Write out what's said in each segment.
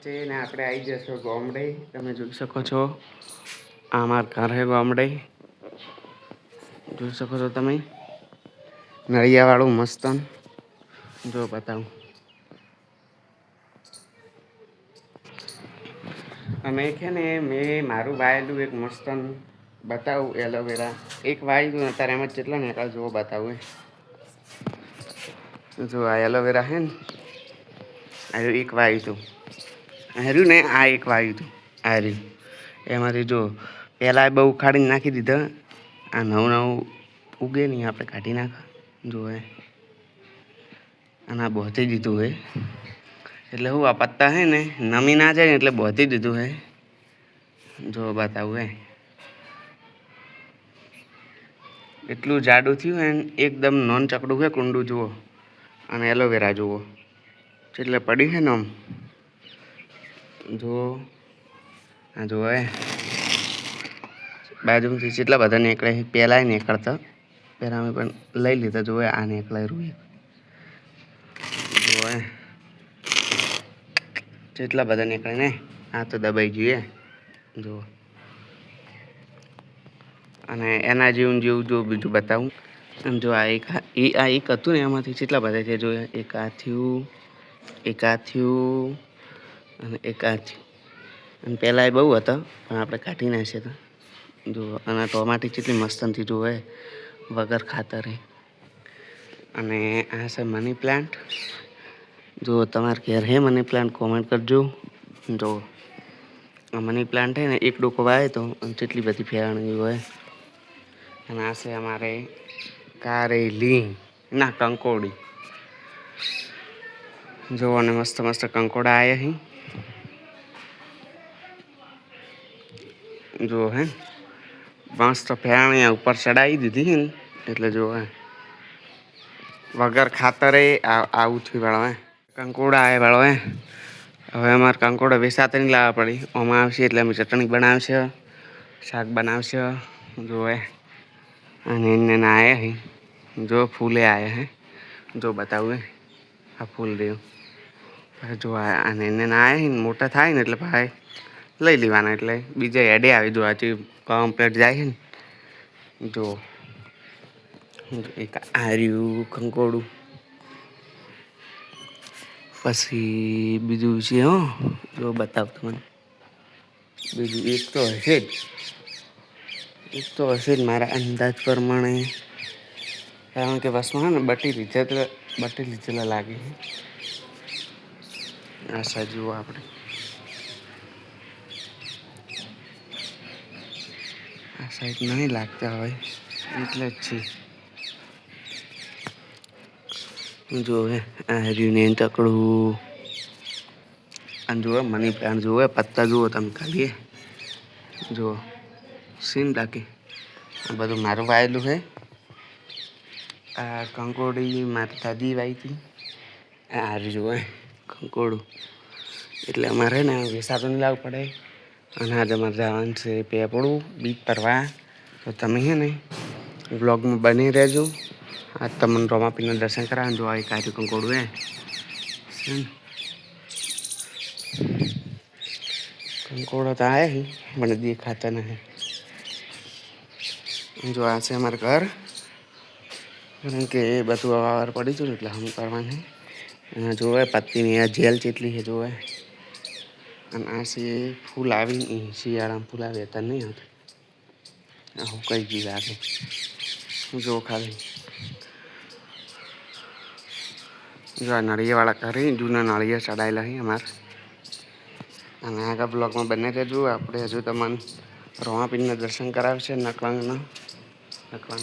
છે ને આપણે આવી જશો ગામડે. તમે જોઈ શકો છો આ અમાર ઘર હે ગામડે. જોઈ શકો છો તમે નળિયાવાળું મસ્તન. જો બતાવું અમે છે ને મેં મારું વાયેલું એક મસ્તન બતાવું એલોવેરા એક વાયું અત્યારે એમ જ જેટલા ને એટલા જુઓ બતાવું. જો આ એલોવેરા હે ને આ એક વાયુ હતું હાર્યું ને આ એક વાયુ હતું હાર્યું એમાંથી જો પહેલાં બહુ ઉખાડીને નાખી દીધા. આ નવું નવું ઉગે નહીં આપણે કાઢી નાખ જો અને આ બોધી દીધું હે એટલે હું આ પત્તા હે ને નમી ના જાય ને એટલે બોધી દીધું હે. જો બતાવું એટલું જાડું થયું હે એકદમ નોન ચકડું હે કુંડું જુઓ. અને એલોવેરા જુઓ એટલે પડી છે ને આમ જુઓ આ જુઓ બાજુમાંથી જેટલા બધા નીકળે પહેલાંય નીકળતા પહેલાં અમે પણ લઈ લીધા જુઓ આ નીકળે રૂ જુઓ જેટલા બધા નીકળે ને આ તો દબાઈ જોઈએ જુઓ. અને એના જેવું જો બીજું બતાવું જો આ એક હતું ને એમાંથી કેટલા બધા છે જો એક આ થયું અને એક આ થયું અને પહેલાં એ બહુ હતા પણ આપણે કાઢી નાખીએ તો જુઓ. અને ટોમાટી કેટલી મસ્તનથી જુએ વગર ખાતરે. અને આ છે મની પ્લાન્ટ. જો તમારે ઘેર હે મની પ્લાન્ટ કોમેન્ટ કરજો. જો આ મની પ્લાન્ટ હે ને એક ડોકો વાવે તો કેટલી બધી ફેરણી હોય. અને આ છે અમારે કારેલી ના કંકોડી. જો અને મસ્ત મસ્ત કંકોડા આવ્યા અહીં જો હે મસ્ત ફેરણી ઉપર ચડાવી દીધી છે ને એટલે જો વગર ખાતરે આવું થયું વાળો કંકોડા આવે વાળો હવે અમારે કંકોડા વેસાતા નહીં લાવવા પડી આમાં આવશે એટલે અમે ચટણી બનાવશે શાક બનાવશે જો અને એને ના આવ્યા હે જો ફૂલે આવ્યા હે જો બતાવું આ ફૂલ રહ્યું જો અને એને ના આવ્યા ને મોટા થાય ને એટલે ભાઈ લઈ લેવાના એટલે બીજા એડે આવી જો આજે કમ્પ્લેટ જાય છે ને જો એક આર્યું કંકોડું પછી બીજું છે જો બતાવતો મને બીજું એક તો હશે જ મારા અંદાજ પ્રમાણે કારણ કે બસમાં ને બટી લીધેલા લાગે આશા જુઓ આપણે આ સાઈડ નહીં લાગતા હોય એટલે જ છે જો આ હર્યું ને તકડું અને જુઓ મની પ્લાન્ટ જુઓ પત્તા જુઓ તમે ખાલી જુઓ સીન રાખી આ બધું મારું વાયેલું છે. આ કંકોડી મારી દાદી વાવી હતી આ હારી જુઓ કંકોડું એટલે અમારે ને વેસાતું નહીં લાવવું પડે. અને આજે અમારે જવાનું છે પેપડું બીજ ભરવા તો તમે છે ને બ્લોગમાં બની રહેજો. આ તમને રોમાપીરના દર્શન કરાવવાનું જો એક આર્યું કંકોડું કંકોડો તો આવે મને દેખાતા નહીં. જો આ છે અમારું ઘર કારણ કે એ બધું અવાર પડી ગયું એટલે હમ કરવાની જોવે પત્તીની આ જેલ જેટલી છે જોવે. અને આ છે ફૂલ આવી શિયાળામાં ફૂલ આવે અત્યારે નહીં આવતું હું કઈ ગયું લાગે જો ખાલી જો આ નળિયાવાળા ઘરે જૂના નળિયા ચડાયેલા છે અમારે. અને આગળ બ્લોગમાં બને રહેજો આપણે હજુ તમને રોમાપીરના દર્શન કરાવશે નકવાંગ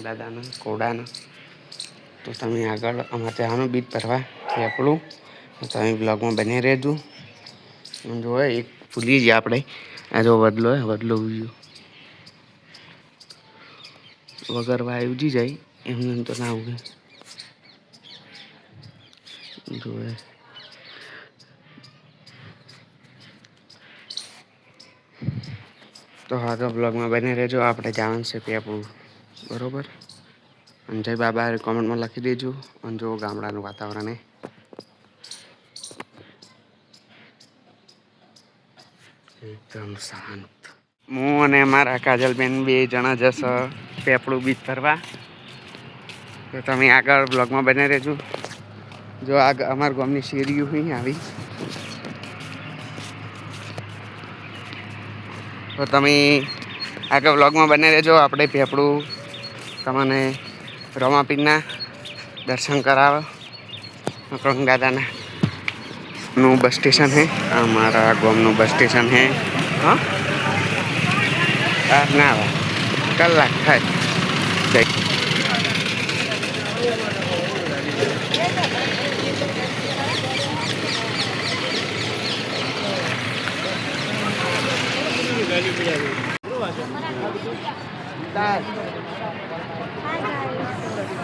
દાદાના કોડાના તો તમે આગળ અમારે ત્યાંનું બીજ ભરવા પેપડું તો તમે બ્લોગમાં બને રહેજો. જો એક ભૂલી ગયા આપણે આ જો વડલો ઉગ્યો વગર વાય ઉજી જાય એમને તો ના ઉગે જો તો આગળ બ્લોગમાં બને રહેજો. આપણે જવાનું છે પેપડું બરાબર. અને જય બાબા કોમેન્ટમાં લખી દેજો. અને જો ગામડાનું વાતાવરણ એકદમ શાંત. હું અને મારા કાજલબેન 2 જણા જશે પેપળું બીચ ફરવા. તો તમે આગળ બ્લોગમાં બને રહેજો. જો આગળ અમારા ગામની શેરીઓ અહીં આવી, તો તમે આગળ બ્લોગમાં બને રહેજો. આપણે પેપળું તમને રમાપીરના દર્શન કરાવો. મકરંગ દાદાના નું બસ સ્ટેશન है, हमारा गाँव बस स्टेशन है. हाँ ना कलाक થાય.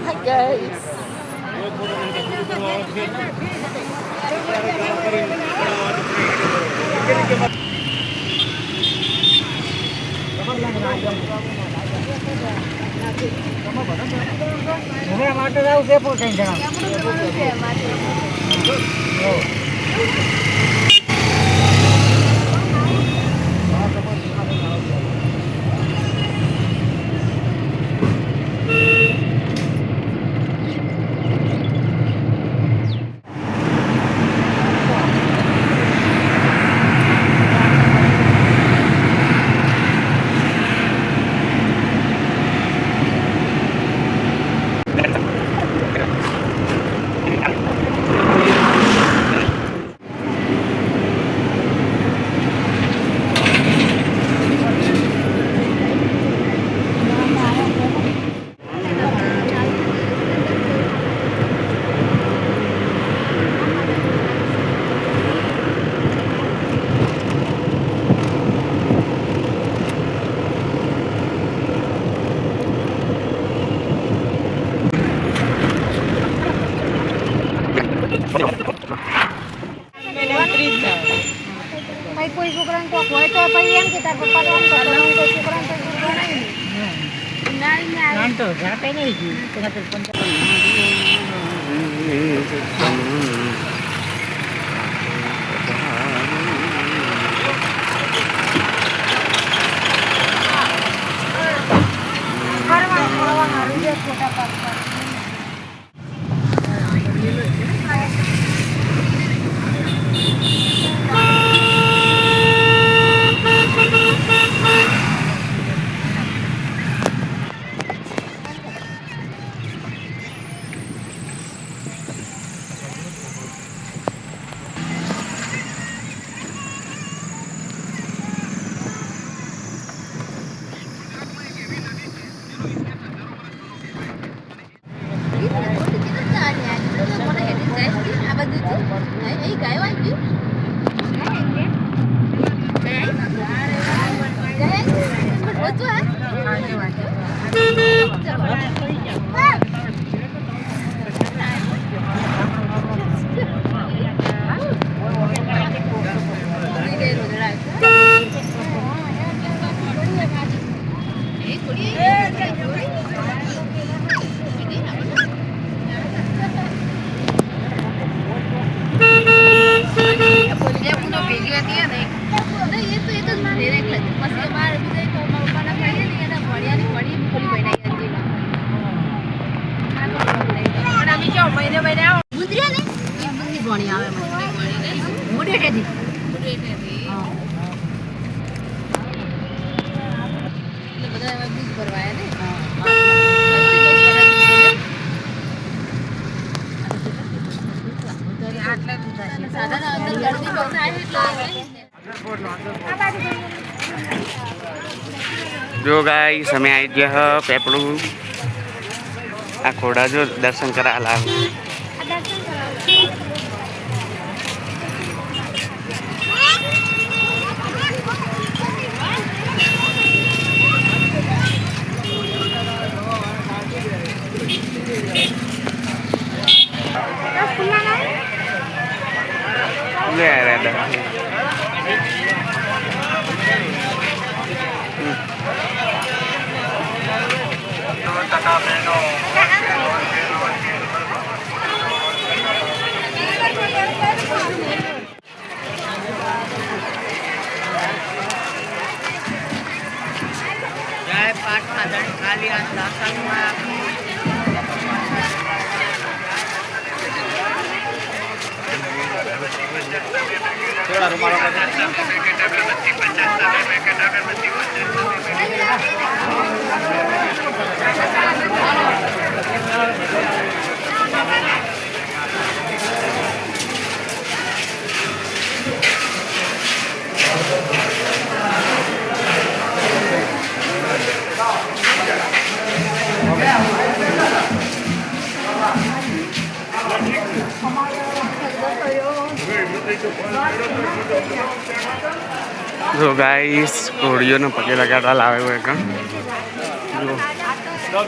Hi guys. કોઈ છોકરાને તો હોય તો પછી એમ કે તાર પપ્પા તો આમ કરતો કોઈ છોકરાને તો નહીં નામ તો જાતે નહીં છોટા પાક. जो गाइस हमें आई गया पेपड़ू आ खोड़ा जो दर्शन करा ला ले થોડા રૂમાલો જો ગાઈસ ઘોડીઓને પગે લગાડવા લાવ્યો હોય કાં જો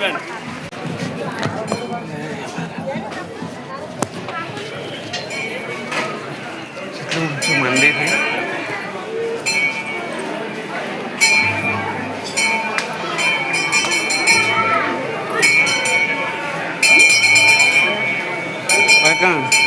મંદિર છે કાં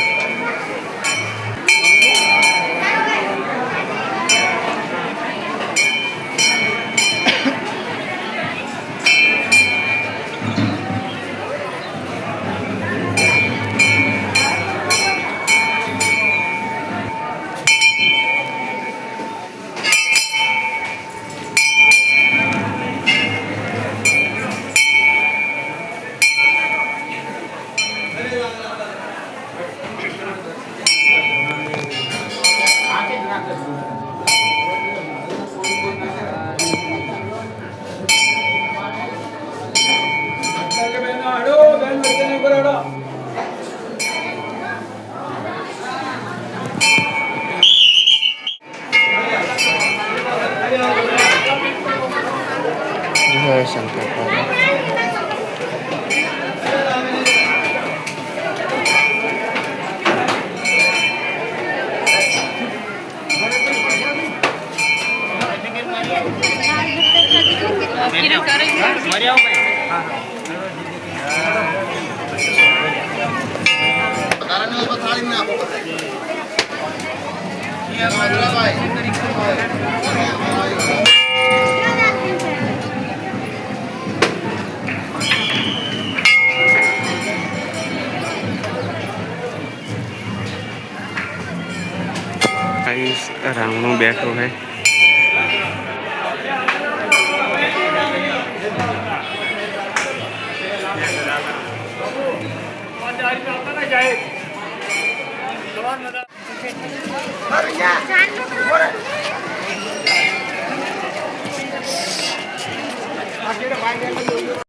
જય શંકર રાવણું બેઠો है